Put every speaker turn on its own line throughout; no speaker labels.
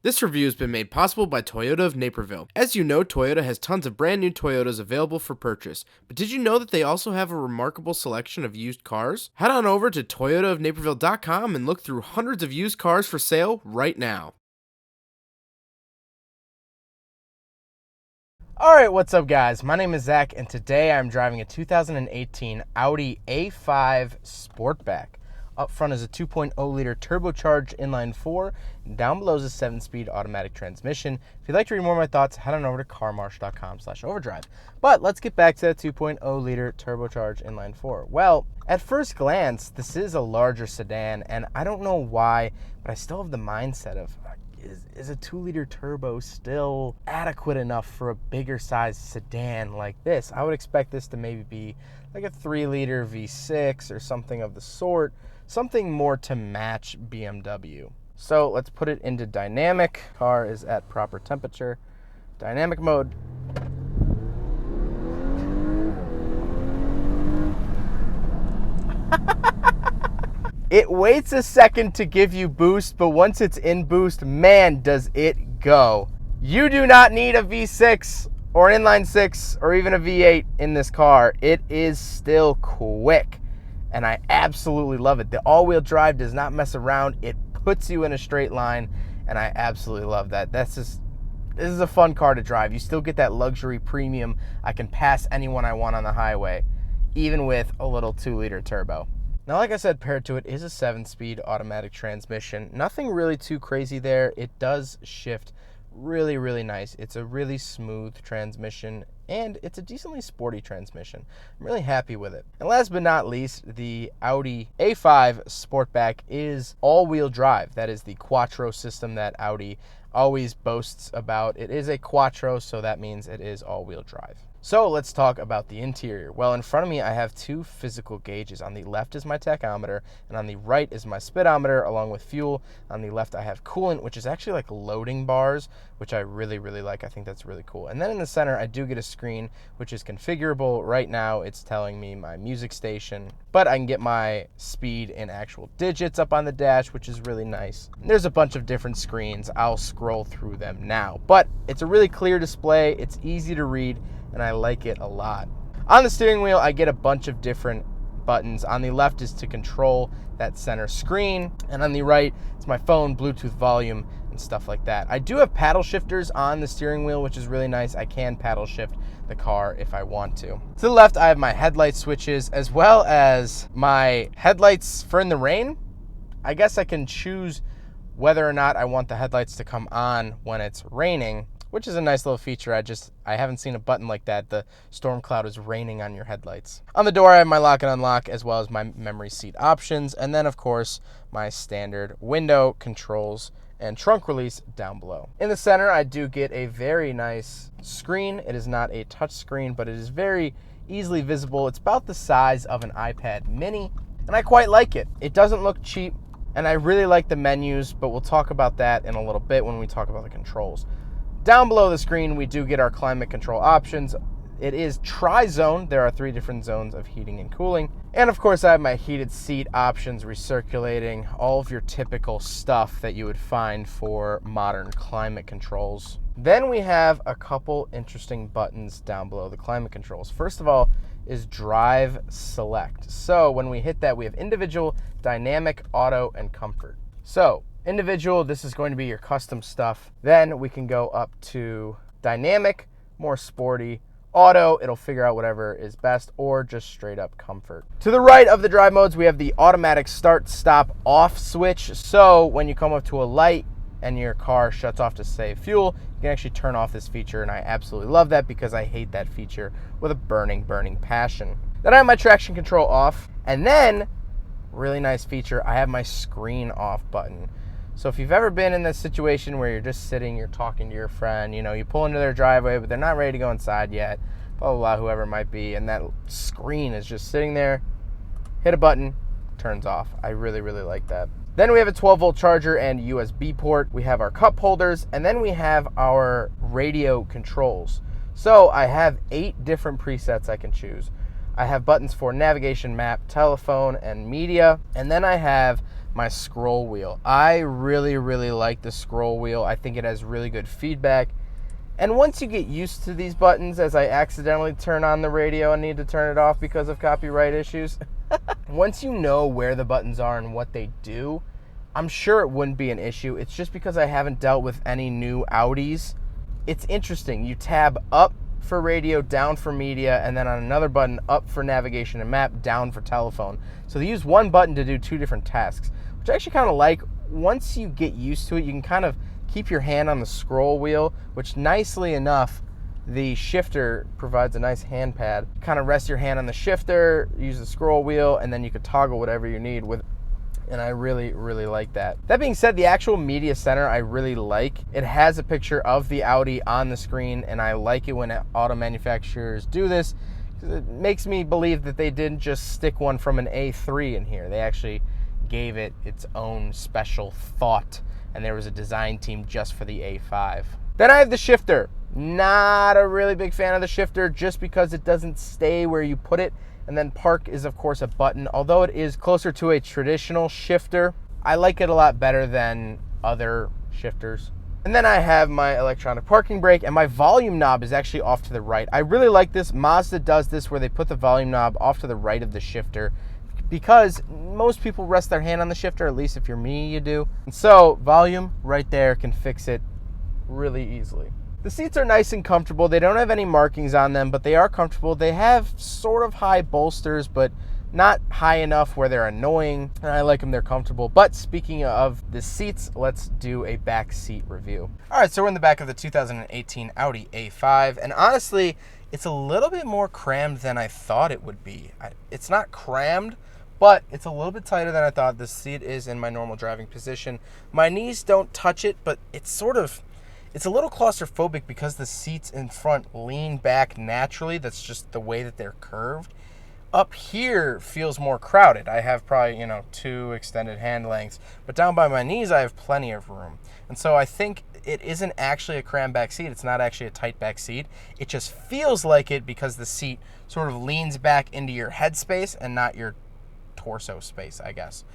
This review has been made possible by Toyota of Naperville. As you know, Toyota has tons of brand new Toyotas available for purchase. But did you know that they also have a remarkable selection of used cars? Head on over to toyotaofnaperville.com and look through hundreds of used cars for sale right now. Alright, what's up guys? My name is Zach and today I'm driving a 2018 Audi A5 Sportback. Up front is a 2.0 liter turbocharged inline 4, and down below is a 7-speed automatic transmission. If you'd like to read more of my thoughts, head on over to carmarshal.com/overdrive. But let's get back to that 2.0 liter turbocharged inline 4. Well, at first glance, this is a larger sedan, and I don't know why, but I still have the mindset of, is a 2-liter turbo still adequate enough for a bigger size sedan like this? I would expect this to maybe be like a 3-liter V6 or something of the sort, something more to match BMW. So let's put it into dynamic. Car is at proper temperature. Dynamic mode. It waits a second to give you boost, but once it's in boost, man, does it go. You do not need a V6 or an inline 6 or even a V8 in this car. It is still quick, and I absolutely love it. The all-wheel drive does not mess around. It puts you in a straight line, and I absolutely love that. This is a fun car to drive. You still get that luxury premium. I can pass anyone I want on the highway, even with a little 2-liter turbo. Now, like I said, paired to it is a 7-speed automatic transmission. Nothing really too crazy there. It does shift really, really nice. It's a really smooth transmission, and it's a decently sporty transmission. I'm really happy with it. And last but not least, the Audi A5 Sportback is all-wheel drive. That is the Quattro system that Audi always boasts about. It is a Quattro, so that means it is all-wheel drive. So let's talk about the interior. Well, in front of me, I have two physical gauges. On the left is my tachometer, and on the right is my speedometer, along with fuel. On the left, I have coolant, which is actually like loading bars, which I really, really like. I think that's really cool. And then in the center, I do get a screen, which is configurable. Right now, it's telling me my music station, but I can get my speed in actual digits up on the dash, which is really nice. And there's a bunch of different screens. I'll scroll through them now, but it's a really clear display. It's easy to read, and I like it a lot. On the steering wheel, I get a bunch of different buttons. On the left is to control that center screen, and on the right, it's my phone, Bluetooth volume, and stuff like that. I do have paddle shifters on the steering wheel, which is really nice. I can paddle shift the car if I want to. To the left, I have my headlight switches, as well as my headlights for in the rain. I guess I can choose whether or not I want the headlights to come on when it's raining, which is a nice little feature. I haven't seen a button like that. The storm cloud is raining on your headlights. On the door, I have my lock and unlock, as well as my memory seat options, and then of course my standard window controls and trunk release down below. In the center, I do get a very nice screen. It is not a touch screen, but it is very easily visible. It's about the size of an iPad mini, and I quite like it. It doesn't look cheap, and I really like the menus, but we'll talk about that in a little bit when we talk about the controls. Down below the screen, we do get our climate control options. It is tri-zone. There are 3 different zones of heating and cooling. And of course, I have my heated seat options, recirculating, all of your typical stuff that you would find for modern climate controls. Then we have a couple interesting buttons down below the climate controls. First of all is drive select. So when we hit that, we have individual, dynamic, auto, and comfort. So individual, this is going to be your custom stuff. Then we can go up to dynamic, more sporty. Auto, it'll figure out whatever is best, or just straight up comfort. To the right of the drive modes, we have the automatic start, stop, off switch. So when you come up to a light and your car shuts off to save fuel, you can actually turn off this feature, and I absolutely love that because I hate that feature with a burning passion. Then I have my traction control off, and then, really nice feature, I have my screen off button. So if you've ever been in this situation where you're just sitting, you're talking to your friend, you pull into their driveway, but they're not ready to go inside yet, blah, blah, blah, whoever it might be, and that screen is just sitting there, hit a button, turns off. I really, really like that. Then we have a 12-volt charger and USB port. We have our cup holders, and then we have our radio controls. So I have 8 different presets I can choose. I have buttons for navigation, map, telephone, and media, and then I have my scroll wheel. I really, really like the scroll wheel. I think it has really good feedback. And once you get used to these buttons, as I accidentally turn on the radio and need to turn it off because of copyright issues, once you know where the buttons are and what they do, I'm sure it wouldn't be an issue. It's just because I haven't dealt with any new Audis. It's interesting. You tab up for radio, down for media, and then on another button, up for navigation and map, down for telephone. So they use one button to do two different tasks, which I actually kind of like. Once you get used to it, you can kind of keep your hand on the scroll wheel, which nicely enough, the shifter provides a nice hand pad. Kind of rest your hand on the shifter, use the scroll wheel, and then you could toggle whatever you need with. And I really, really like that. That being said, the actual media center I really like. It has a picture of the Audi on the screen, and I like it when auto manufacturers do this, because it makes me believe that they didn't just stick one from an A3 in here. They actually gave it its own special thought, and there was a design team just for the A5. Then I have the shifter. Not a really big fan of the shifter just because it doesn't stay where you put it. And then park is, of course, a button. Although it is closer to a traditional shifter, I like it a lot better than other shifters. And then I have my electronic parking brake, and my volume knob is actually off to the right. I really like this. Mazda does this where they put the volume knob off to the right of the shifter, because most people rest their hand on the shifter, at least if you're me, you do. And so volume right there can fix it really easily. The seats are nice and comfortable. They don't have any markings on them, but they are comfortable. They have sort of high bolsters, but not high enough where they're annoying. And I like them, they're comfortable. But speaking of the seats, let's do a back seat review. All right, so we're in the back of the 2018 Audi A5. And honestly, it's a little bit more crammed than I thought it would be. It's not crammed, but it's a little bit tighter than I thought. The seat is in my normal driving position. My knees don't touch it, but it's a little claustrophobic because the seats in front lean back naturally. That's just the way that they're curved. Up here feels more crowded. I have probably, 2 extended hand lengths, but down by my knees I have plenty of room. And so I think it isn't actually a crammed back seat. It's not actually a tight back seat. It just feels like it because the seat sort of leans back into your head space and not your torso space, I guess.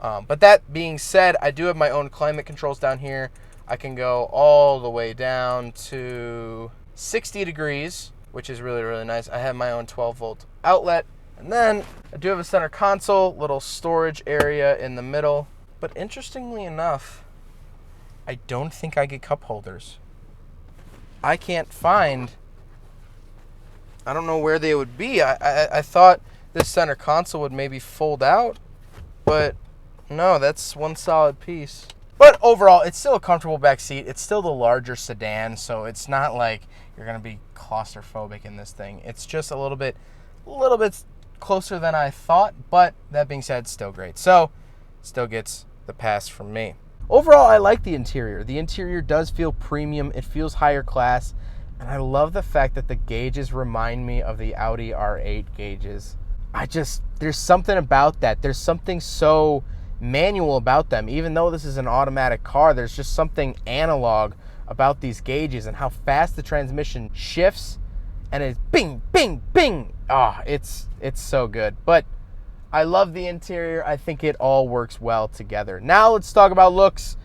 But that being said, I do have my own climate controls down here. I can go all the way down to 60 degrees, which is really, really nice. I have my own 12-volt outlet. And then I do have a center console, little storage area in the middle. But interestingly enough, I don't think I get cup holders. I can't find, I don't know where they would be. I thought this center console would maybe fold out, but no, that's one solid piece. But overall, it's still a comfortable back seat. It's still the larger sedan, so it's not like you're going to be claustrophobic in this thing. It's just a little bit closer than I thought, but that being said, still great. So, still gets the pass from me. Overall, I like the interior. The interior does feel premium. It feels higher class, and I love the fact that the gauges remind me of the Audi R8 gauges. There's something about that. There's something so manual about them. Even though this is an automatic car, there's just something analog about these gauges and how fast the transmission shifts, and it's bing, bing, bing. It's so good. But I love the interior. I think it all works well together. Now let's talk about looks.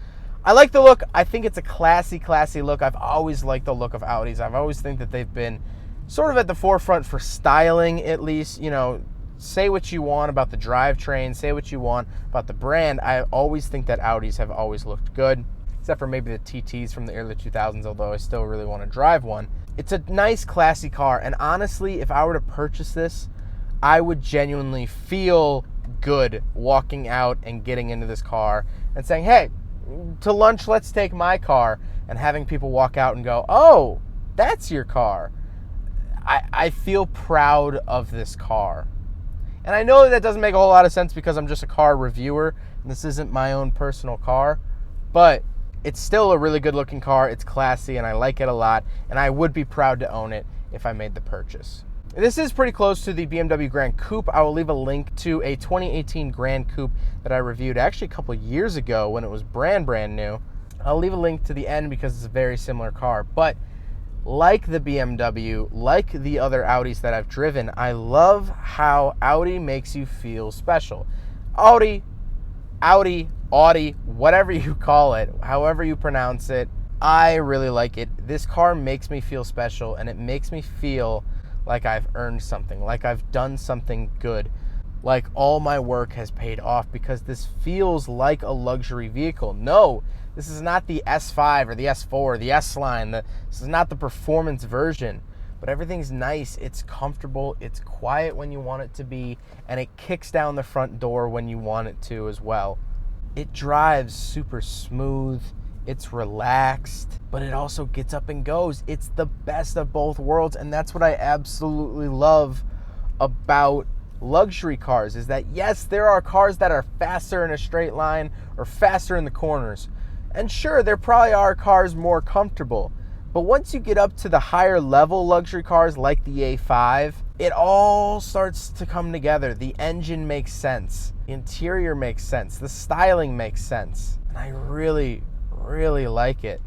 I like the look. I think it's a classy look. I've always liked the look of Audis. I've always think that they've been sort of at the forefront for styling, at least. Say what you want about the drivetrain, say what you want about the brand. I always think that Audis have always looked good, except for maybe the TTs from the early 2000s, although I still really want to drive one. It's a nice, classy car, and honestly, if I were to purchase this, I would genuinely feel good walking out and getting into this car and saying, hey, to lunch, let's take my car, and having people walk out and go, oh, that's your car. I feel proud of this car. And I know that doesn't make a whole lot of sense because I'm just a car reviewer, and this isn't my own personal car, but it's still a really good looking car. It's classy, and I like it a lot, and I would be proud to own it if I made the purchase. This is pretty close to the BMW Grand Coupe. I will leave a link to a 2018 Grand Coupe that I reviewed actually a couple years ago when it was brand new. I'll leave a link to the end because it's a very similar car, but like the BMW, like the other Audis that I've driven, I love how Audi makes you feel special. Audi Audi, whatever you call it, however you pronounce it, I really like it. This car makes me feel special, and it makes me feel like I've earned something, like I've done something good, like all my work has paid off, because this feels like a luxury vehicle. No, this is not the S5 or the S4 or the S-Line. This is not the performance version, but everything's nice. It's comfortable. It's quiet when you want it to be, and it kicks down the front door when you want it to as well. It drives super smooth. It's relaxed, but it also gets up and goes. It's the best of both worlds, and that's what I absolutely love about luxury cars, is that yes, there are cars that are faster in a straight line or faster in the corners. And sure, there probably are cars more comfortable. But once you get up to the higher level luxury cars like the A5, it all starts to come together. The engine makes sense. The interior makes sense. The styling makes sense. And I really, really like it.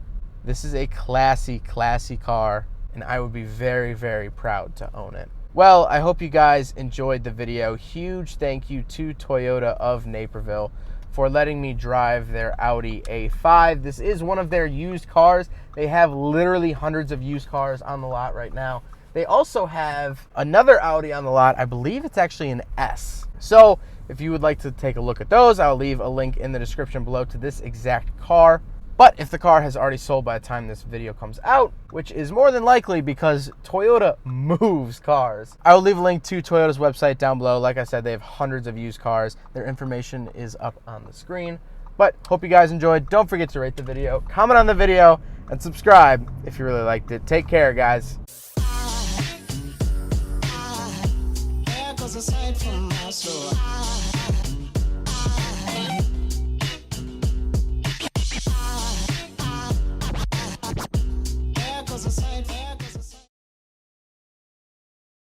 This is a classy, classy car, and I would be very, very proud to own it. Well, I hope you guys enjoyed the video. Huge thank you to Toyota of Naperville for letting me drive their Audi A5. This is one of their used cars. They have literally hundreds of used cars on the lot right now. They also have another Audi on the lot. I believe it's actually an S. So if you would like to take a look at those, I'll leave a link in the description below to this exact car. But if the car has already sold by the time this video comes out, which is more than likely because Toyota moves cars, I will leave a link to Toyota's website down below. Like I said, they have hundreds of used cars. Their information is up on the screen. But hope you guys enjoyed. Don't forget to rate the video, comment on the video, and subscribe if you really liked it. Take care, guys. Aside